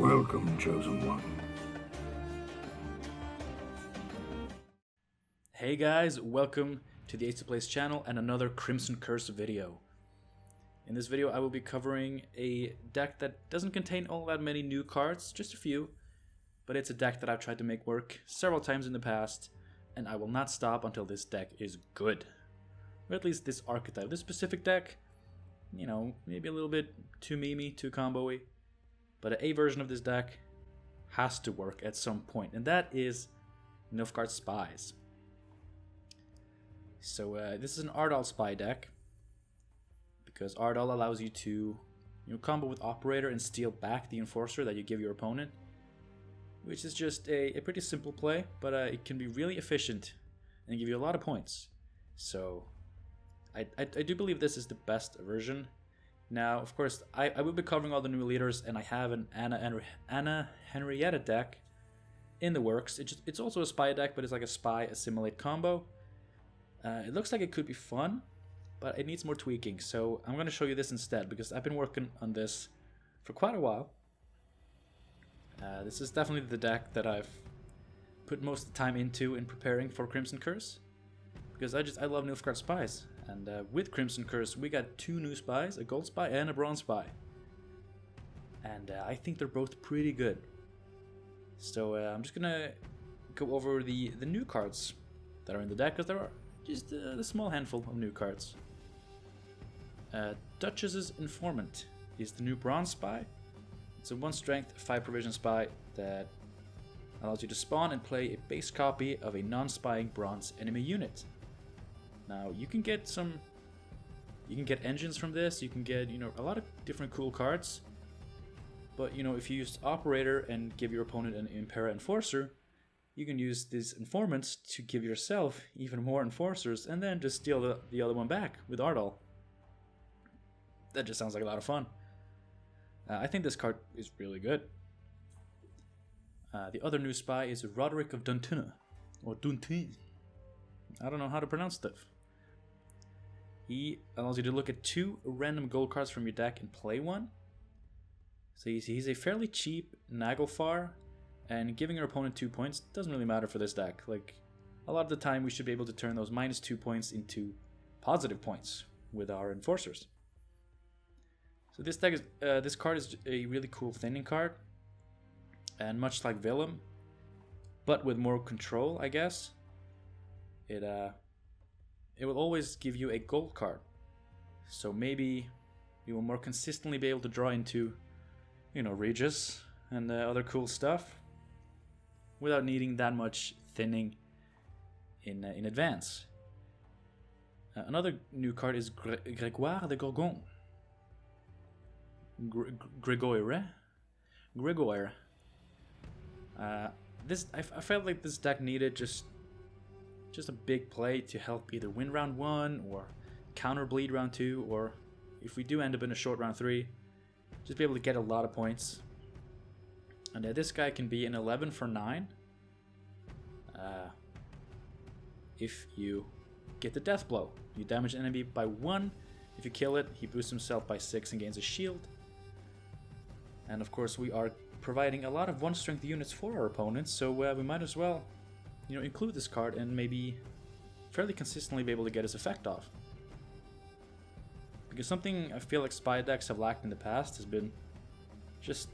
Welcome, Chosen One. Hey guys, welcome to the Ace of Plays channel and another Crimson Curse video. In this video I will be covering a deck that doesn't contain all that many new cards, just a few, but it's a deck that I've tried to make work several times in the past, and I will not stop until this deck is good. Or at least this archetype. This specific deck, you know, maybe a little bit too memey, too combo-y, but a version of this deck has to work at some point, and that is Nilfgaard Spies. So this is an Ardal Spy deck, because Ardal allows you to combo with Operator and steal back the Enforcer that you give your opponent, which is just a pretty simple play, but it can be really efficient and give you a lot of points. So I do believe this is the best version. Now, of course, I will be covering all the new leaders, and I have an Anna Henrietta deck in the works. It's also a spy deck, but it's like a spy assimilate combo. It looks like it could be fun, but it needs more tweaking, so I'm going to show you this instead, because I've been working on this for quite a while. This is definitely the deck that I've put most of the time into in preparing for Crimson Curse, because I love Nilfgaard Spies, and with Crimson Curse we got two new spies, a gold spy and a bronze spy, and I think they're both pretty good. So I'm just gonna go over the new cards that are in the deck, because there are just a small handful of new cards. Duchess's Informant is the new bronze spy. It's a 1 strength, 5 provision spy that allows you to spawn and play a base copy of a non-spying bronze enemy unit. Now you can get engines from this, you can get a lot of different cool cards, but if you use Operator and give your opponent an Impera Enforcer, you can use these informants to give yourself even more enforcers and then just steal the other one back with Ardal. That just sounds like a lot of fun. I think this card is really good. The other new spy is Roderick of Duntuna, or Duntin. I don't know how to pronounce stuff. He allows you to look at 2 random gold cards from your deck and play one. So he's a fairly cheap Naglfar, and giving your opponent 2 points doesn't really matter for this deck. Like, a lot of the time we should be able to turn those -2 points into positive points with our enforcers. So this deck is this card is a really cool thinning card, and much like Willem, but with more control, I guess. It will always give you a gold card, so maybe you will more consistently be able to draw into, Regis and other cool stuff, without needing that much thinning in advance. Another new card is Grégoire de Gorgon. Grégoire. I felt like this deck needed just a big play to help either win round 1 or counter bleed round 2, or if we do end up in a short round 3, just be able to get a lot of points. And this guy can be an 11 for 9 if you get the death blow. You damage an enemy by 1. If you kill it, he boosts himself by 6 and gains a shield. And of course we are providing a lot of 1 strength units for our opponents, so we might as well include this card and maybe fairly consistently be able to get his effect off. Because something I feel like spy decks have lacked in the past has been just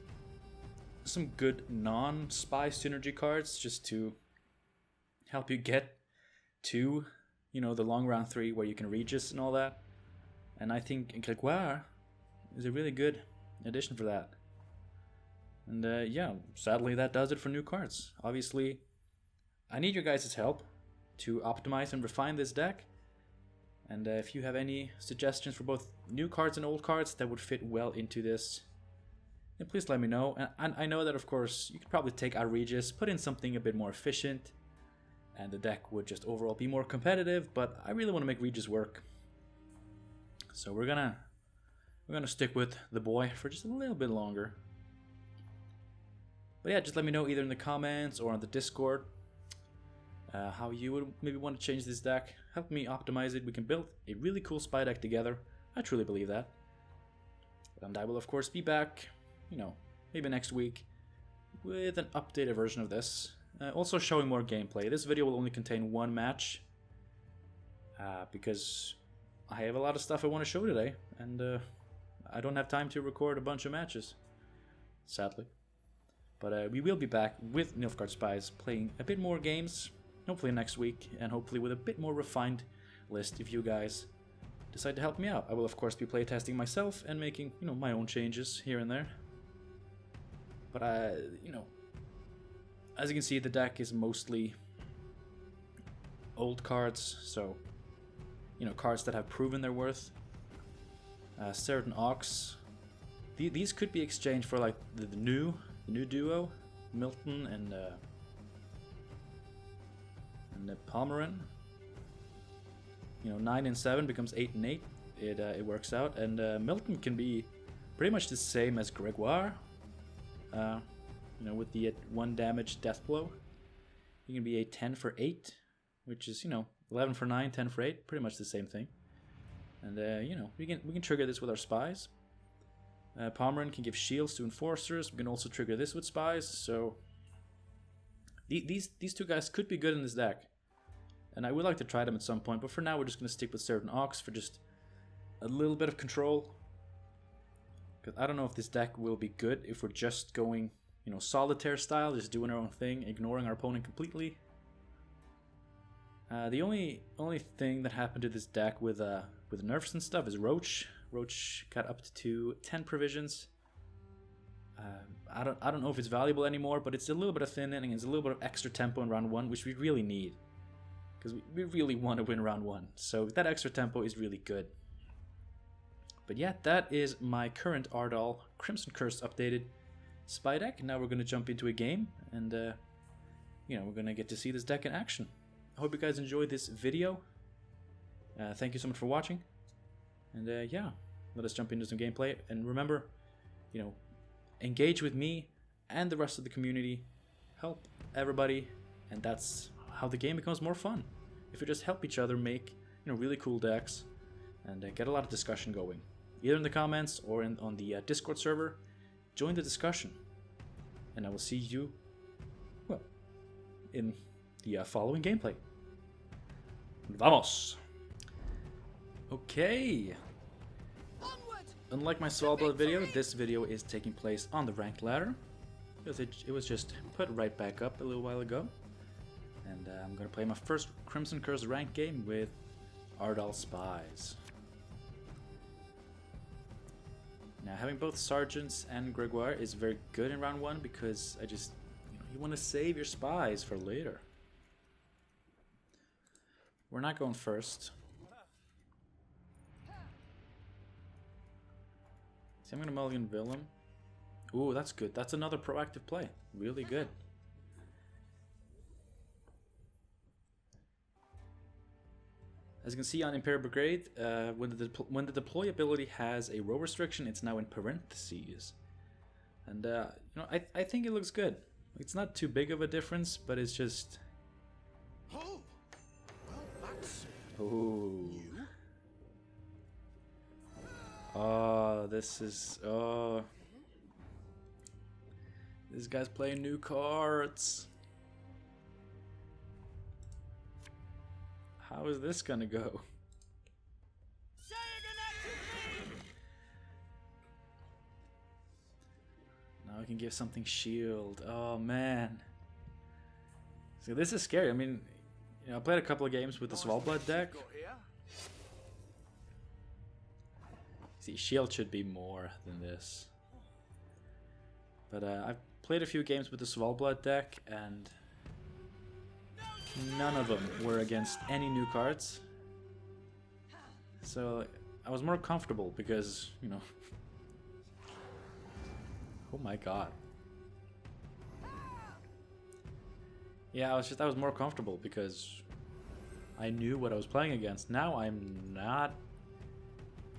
some good non-spy synergy cards, just to help you get to the long round 3 where you can Regis and all that. And I think Grégoire is a really good addition for that. And yeah, sadly that does it for new cards. Obviously I need your guys' help to optimize and refine this deck, and if you have any suggestions for both new cards and old cards that would fit well into this, then please let me know. And I know that of course you could probably take out Regis, put in something a bit more efficient, and the deck would just overall be more competitive, but I really want to make Regis work. So we're gonna stick with the boy for just a little bit longer. But yeah, just let me know either in the comments or on the Discord how you would maybe want to change this deck. Help me optimize it. We can build a really cool spy deck together. I truly believe that. And I will of course be back, maybe next week with an updated version of this. Also showing more gameplay. This video will only contain one match. Because I have a lot of stuff I want to show today. And I don't have time to record a bunch of matches. Sadly. But we will be back with Nilfgaard Spies playing a bit more games. Hopefully next week. And hopefully with a bit more refined list if you guys decide to help me out. I will of course be playtesting myself and making, you know, my own changes here and there. But you know, as you can see, the deck is mostly old cards, so you know, cards that have proven their worth. Certain Ox. These could be exchanged for like the new duo, Milton and Palmerin. You know, 9 and 7 becomes 8 and 8. It works out, and Milton can be pretty much the same as Gregoire. You know, with the 1 damage death blow, you can be a 10 for 8, which is, you know, 11 for 9, 10 for 8, pretty much the same thing. And you know, we can trigger this with our spies. Palmerin can give shields to enforcers. We can also trigger this with spies. So these two guys could be good in this deck, and I would like to try them at some point. But for now, we're just going to stick with certain Ox for just a little bit of control. Because I don't know if this deck will be good if we're just going, you know, solitaire style, just doing our own thing, ignoring our opponent completely. The only thing that happened to this deck with nerfs and stuff is Roach. Roach got up to 10 provisions. I don't know if it's valuable anymore, but it's a little bit of thinning, it's a little bit of extra tempo in round 1, which we really need. Because we really want to win round 1. So that extra tempo is really good. But yeah, that is my current Ardal Crimson Curse updated spy deck. Now we're going to jump into a game, and you know, we're going to get to see this deck in action. I hope you guys enjoyed this video. Thank you so much for watching. And yeah, let us jump into some gameplay. And remember, you know, engage with me and the rest of the community. Help everybody, and that's how the game becomes more fun. If we just help each other make, you know, really cool decks and get a lot of discussion going. Either in the comments or on the Discord server. Join the discussion. And I will see you, well, in the following gameplay. Vamos! Okay. Unlike my Svalbard video, this video is taking place on the ranked ladder. Because it was just put right back up a little while ago. And I'm going to play my first Crimson Curse ranked game with Ardal Spies. Now, having both Sergeants and Gregoire is very good in round 1 because I just, you know, you want to save your spies for later. We're not going first. See, I'm going to mulligan Willem. Ooh, that's good. That's another proactive play. Really good. As you can see on Imperial Brigade, when the deploy ability has a row restriction, it's now in parentheses. And you know, I think it looks good. It's not too big of a difference, but it's just. Oh, well, that's Ooh. Oh, this is. Oh. This guy's playing new cards. How is this gonna go? Now I can give something shield. Oh man. So this is scary. I mean, you know, I played a couple of games with the Svalbard deck. See, shield should be more than this. But I've played a few games with the Svalbard deck, and none of them were against any new cards. So I was more comfortable because, you know. Oh my god. Yeah, I was more comfortable because I knew what I was playing against. Now I'm not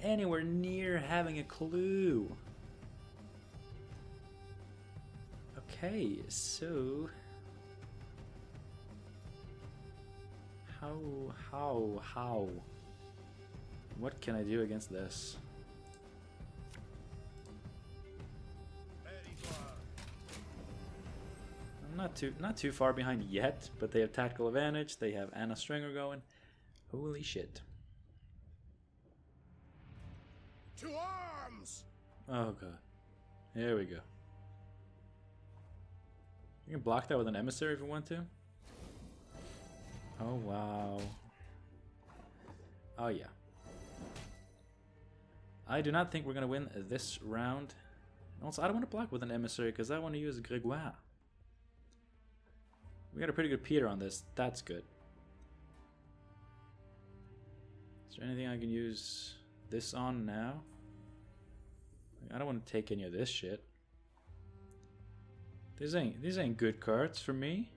anywhere near having a clue. Okay, so how? What can I do against this? not too far behind yet, but they have tactical advantage. They have Anna Stringer going. Holy shit. To arms! Oh god. Here we go. You can block that with an emissary if you want to. Oh wow. Oh yeah. I do not think we're gonna win this round. Also, I don't want to block with an emissary because I want to use Grégoire. We got a pretty good Peter on this. That's good. Is there anything I can use this on now? I don't want to take any of this shit. These ain't good cards for me.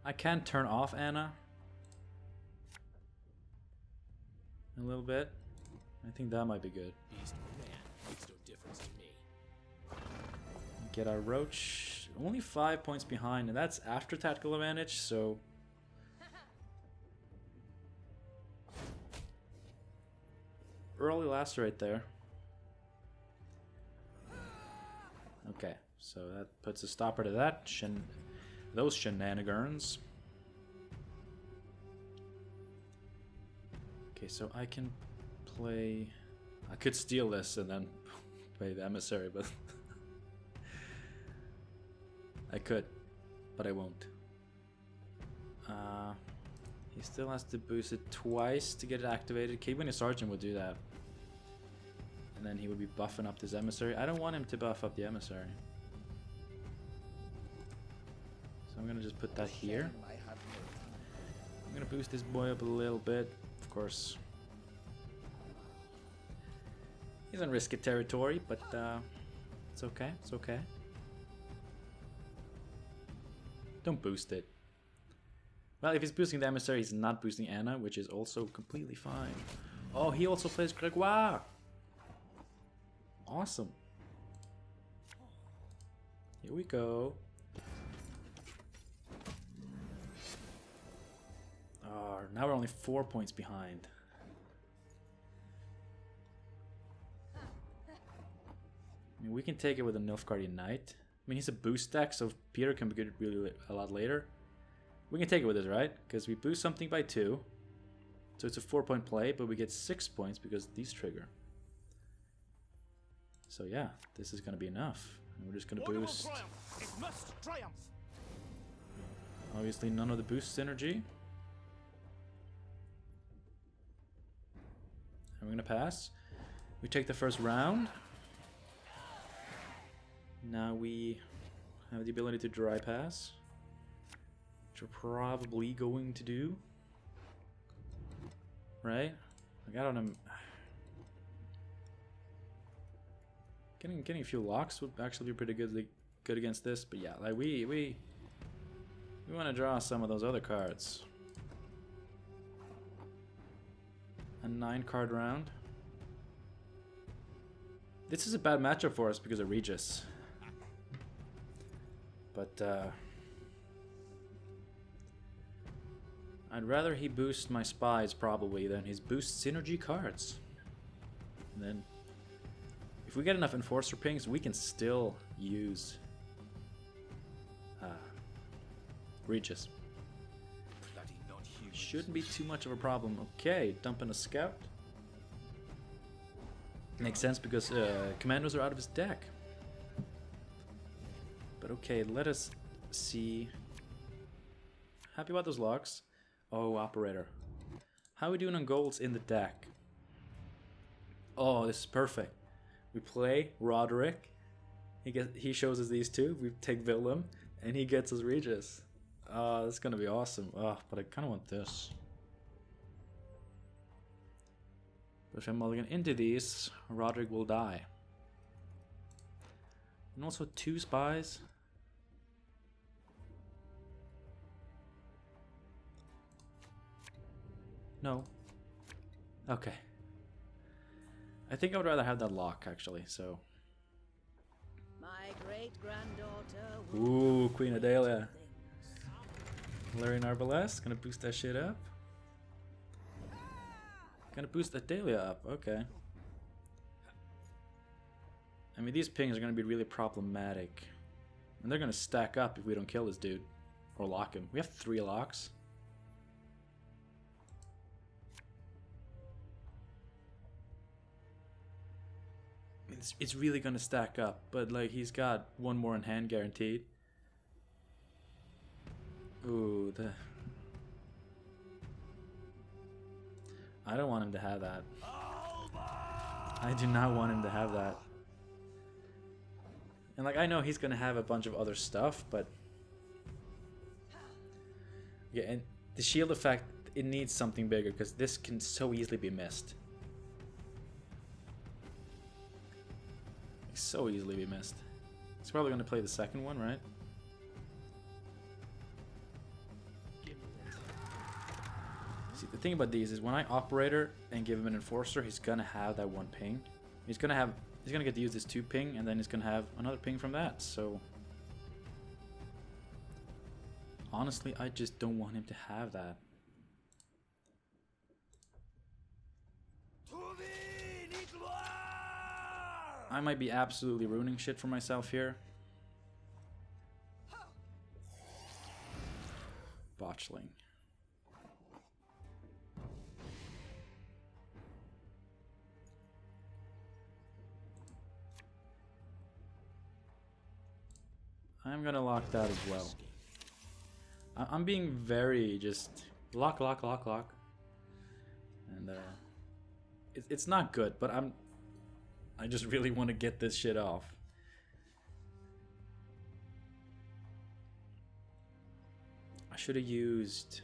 I can turn off Anna a little bit. I think that might be good. Beast or man makes no difference to me. Get our Roach. Only 5 points behind, and that's after tactical advantage, so... Early lacerate there. Okay, so that puts a stopper to that. Those shenanigans. Okay, so I can play... I could steal this and then play the emissary, but... I could, but I won't. He still has to boost it twice to get it activated. Keeping a Sergeant would do that. And then he would be buffing up this emissary. I don't want him to buff up the emissary. So I'm gonna just put that here. I'm gonna boost this boy up a little bit, of course. He's on risky territory, but it's okay, it's okay. Don't boost it. Well, if he's boosting the emissary, he's not boosting Anna, which is also completely fine. Oh, he also plays Grégoire! Awesome. Here we go. Oh, now we're only 4 points behind. I mean, we can take it with a Nilfgaardian Knight. I mean, he's a boost deck, so Peter can be good really a lot later. We can take it with us, right? Because we boost something by 2. So it's a 4-point play, but we get 6 points because these trigger. So yeah, this is going to be enough. And we're just going to boost. It must triumph. Obviously none of the boost synergy. And we're going to pass. We take the first round. Now we have the ability to dry pass, which we're probably going to do. Right? I got on him. Getting a few locks would actually be pretty good against this, but yeah, like we want to draw some of those other cards. A 9-card round. This is a bad matchup for us because of Regis. But I'd rather he boost my spies probably than his boost synergy cards. And then if we get enough enforcer pings, we can still use Regis. Shouldn't be too much of a problem. Okay, dumping a scout. Makes sense because commandos are out of his deck. But okay, let us see. Happy about those locks. Oh, operator. How are we doing on golds in the deck? Oh, this is perfect. We play Roderick. He shows us these two. We take Willem, and he gets us Regis. Oh, that's gonna be awesome. Oh, but I kind of want this. But if I mulligan into these, Roderick will die. And also 2 spies. No. Okay. I think I would rather have that lock actually, so. My great granddaughter. Ooh, Queen Adalia. Larry Narvaez, gonna boost that shit up. Gonna boost Adalia up, okay. I mean, these pings are gonna be really problematic. And they're gonna stack up if we don't kill this dude. Or lock him. We have 3 locks. It's really gonna stack up, but like he's got 1 more in hand guaranteed. Ooh, I don't want him to have that. I do not want him to have that. And like, I know he's gonna have a bunch of other stuff, but yeah, and the shield effect, it needs something bigger because this can so easily be missed. So easily be missed. He's probably gonna play the second one, right? See, the thing about these is when I operator and give him an enforcer, he's gonna have that 1 ping. He's gonna get to use this 2 ping, and then he's gonna have another ping from that. So honestly, I just don't want him to have that. I might be absolutely ruining shit for myself here. Botchling. I'm gonna lock that as well. I'm being very just lock. And it's not good, but I just really want to get this shit off. I should have used...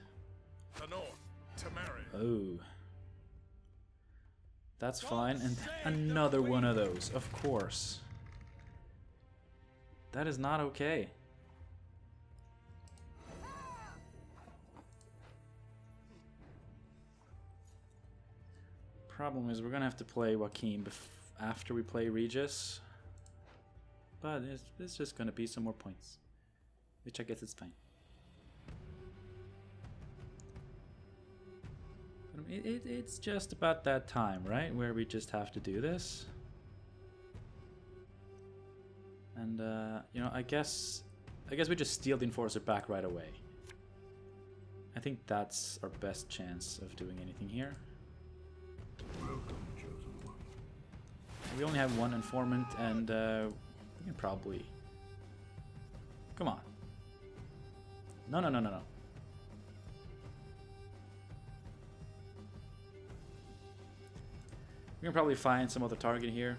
The north, to marry. Oh. That's fine. And another one of those, of course. That is not okay. Problem is we're gonna have to play Joaquin after we play Regis, but it's just gonna be some more points, which I guess it's fine. But it's just about that time, right, where we just have to do this. And you know, I guess we just steal the enforcer back right away. I think that's our best chance of doing anything here. We only have 1 informant, and we can probably... Come on. No. We can probably find some other target here.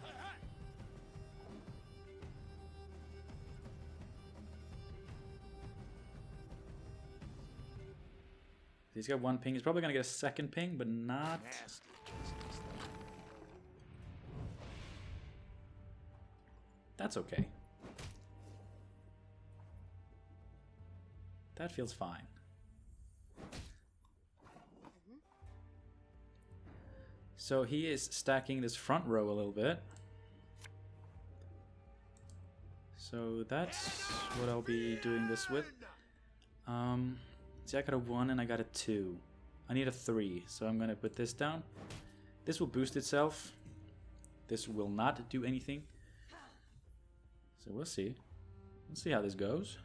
He's got 1 ping. He's probably gonna get a 2nd ping, but not... That's okay. That feels fine. So he is stacking this front row a little bit. So that's what I'll be doing this with. See, I got a 1 and I got a 2. I need a 3, so I'm gonna put this down. This will boost itself. This will not do anything. So we'll see. We'll see how this goes.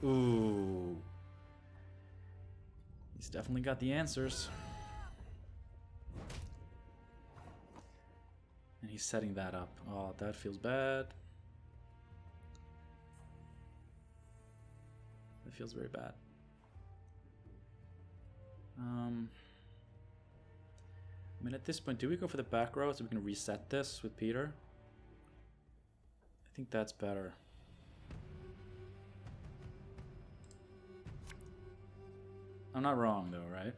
Ooh. He's definitely got the answers. And he's setting that up. Oh, that feels bad. That feels very bad. I mean, at this point, do we go for the back row so we can reset this with Peter? I think that's better. I'm not wrong though, right?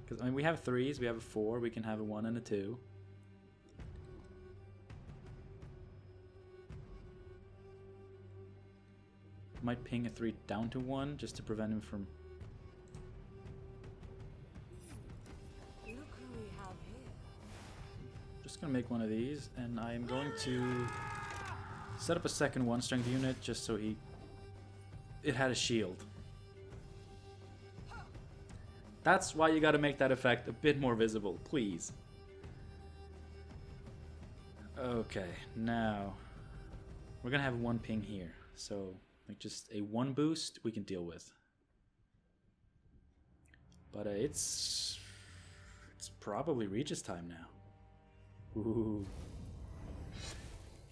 Because I mean, we have 3s, we have a 4, we can have a 1 and a 2. Might ping a 3 down to 1 just to prevent him from... Just gonna make one of these, and I am going to set up a second 1 strength unit just so it had a shield. That's why you gotta make that effect a bit more visible, please. Okay, now we're gonna have one ping here, so like just a 1 boost we can deal with. But it's probably Regis time now. Ooh.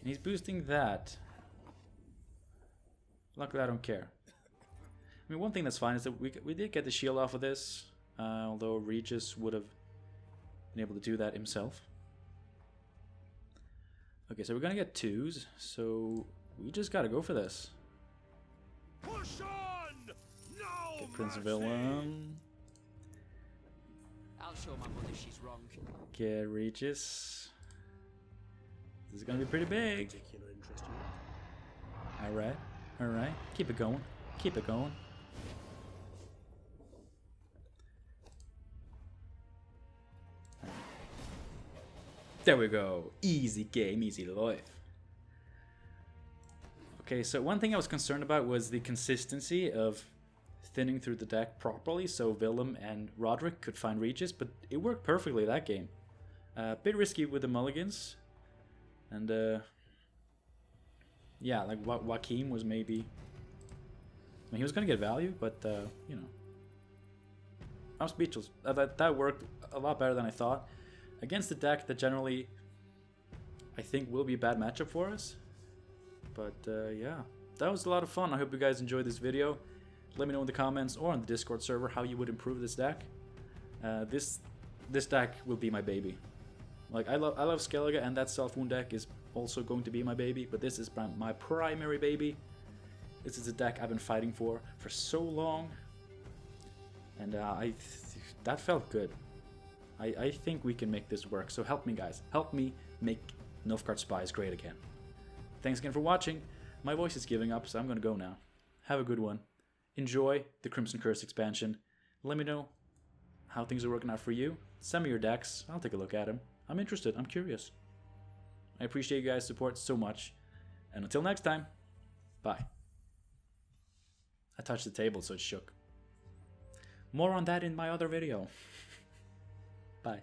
And he's boosting that. Luckily I don't care. I mean, one thing that's fine is that we did get the shield off of this, although Regis would have been able to do that himself. Okay, so we're gonna get 2s, so we just gotta go for this. Push on! No Get Prince mercy! Willem. I'll show my mother she's wrong. Get Regis. This is gonna be pretty big. Particular interest in it. Alright, alright. Keep it going. Keep it going. There we go. Easy game, easy life. Okay, so one thing I was concerned about was the consistency of thinning through the deck properly so Willem and Roderick could find Regis, but it worked perfectly that game. A bit risky with the mulligans. And yeah, like Joaquin was maybe... I mean, he was going to get value, but you know. I'm speechless. That worked a lot better than I thought. Against the deck that generally, I think, will be a bad matchup for us. But yeah, that was a lot of fun. I hope you guys enjoyed this video. Let me know in the comments or on the Discord server how you would improve this deck. This deck will be my baby. Like I love Skellige, and that Self-Wound deck is also going to be my baby. But this is my primary baby. This is a deck I've been fighting for so long, and that felt good. I think we can make this work, so help me guys. Help me make Nilfgaard Spies great again. Thanks again for watching. My voice is giving up, so I'm gonna go now. Have a good one. Enjoy the Crimson Curse expansion. Let me know how things are working out for you. Send me your decks. I'll take a look at them. I'm interested. I'm curious. I appreciate you guys' support so much. And until next time, bye. I touched the table, so it shook. More on that in my other video. Bye.